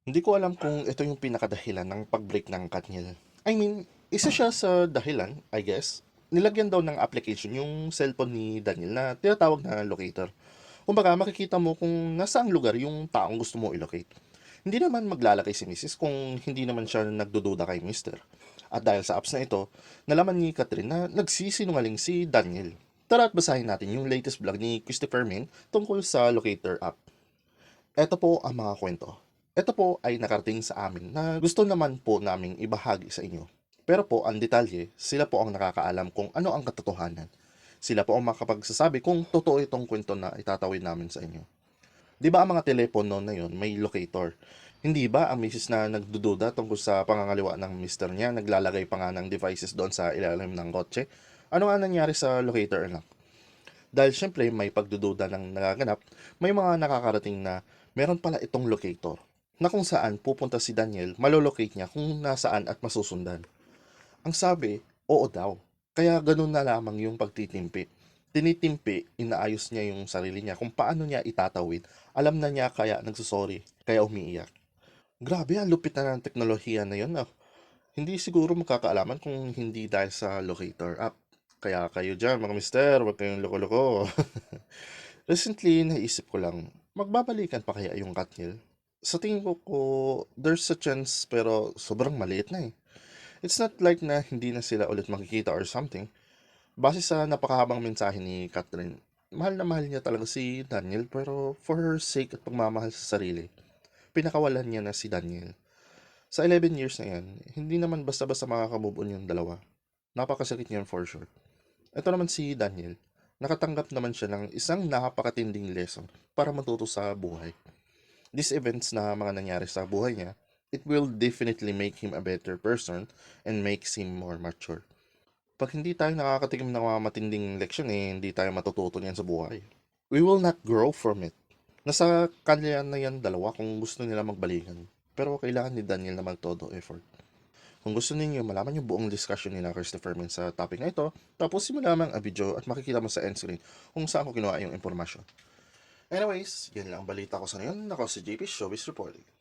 Hindi ko alam kung ito yung pinakadahilan ng pag-break ng Katniel. I mean, isa siya sa dahilan, I guess. Nilagyan daw ng application yung cellphone ni Daniel na tinatawag na locator. Kumbaga, makikita mo kung nasaang lugar yung taong gusto mo i-locate. Hindi naman maglalakay si Mrs. kung hindi naman siya nagdududa kay Mr. At dahil sa apps na ito, nalaman ni Catherine na nagsisinungaling si Daniel. Tara at basahin natin yung latest vlog ni Christopher Min tungkol sa locator app. Ito po ang mga kwento. Ito po ay nakarating sa amin na gusto naman po naming ibahagi sa inyo. Pero po, ang detalye, sila po ang nakakaalam kung ano ang katotohanan. Sila po ang makapagsasabi kung totoo itong kwento na itatawid namin sa inyo. Di ba ang mga telepono na yon may locator? Hindi ba ang misis na nagdududa tungkol sa pangangaliwa ng mister niya, naglalagay pa nga ng devices doon sa ilalim ng kotse? Ano nga nangyari sa locator anak? Dahil syempre may pagdududa ng nagaganap, may mga nakakarating na meron pala itong locator na kung saan pupunta si Daniel, malolocate niya kung nasaan at masusundan. Ang sabi, oo daw. Kaya ganun na lamang yung pagtitimpi. Tinitimpi, inaayos niya yung sarili niya kung paano niya itatawid. Alam na niya kaya nagsusorry, kaya umiiyak. Grabe, ang lupit na ng teknolohiya na yun. Ah. Hindi siguro magkakaalaman kung hindi dahil sa locator app. Kaya kayo dyan, mga mister, huwag kayong loko-loko. Recently, naisip ko lang, magbabalikan pa kaya yung Katniel? Sa tingin ko, there's a chance pero sobrang maliit na eh. It's not like na hindi na sila ulit makikita or something. Base sa napakahabang mensahe ni Catherine, mahal na mahal niya talaga si Daniel pero for her sake at pagmamahal sa sarili, pinakawalan niya na si Daniel. Sa 11 years na yan, hindi naman basta-basta makakamove on yung dalawa. Napakasakit niyan for sure. Ito naman si Daniel. Nakatanggap naman siya ng isang napakatinding lesson para matuto sa buhay. These events na mga nangyari sa buhay niya, it will definitely make him a better person and makes him more mature. Pag hindi tayo nakakatikim ng mga matinding leksyon hindi tayo matututo niyan sa buhay. We will not grow from it. Nasa kanila na yan dalawa kung gusto nila magbalikan. Pero kailangan ni Daniel na magtodo effort. Kung gusto ninyo malaman yung buong discussion ni na Christopher Min sa topic na ito, tapusin mo lamang ang video at makikita mo sa end screen kung saan ko kinuha yung impormasyon. Anyways, yan lang ang balita ko sa ngayon. Ako si JP Showbiz Reporting.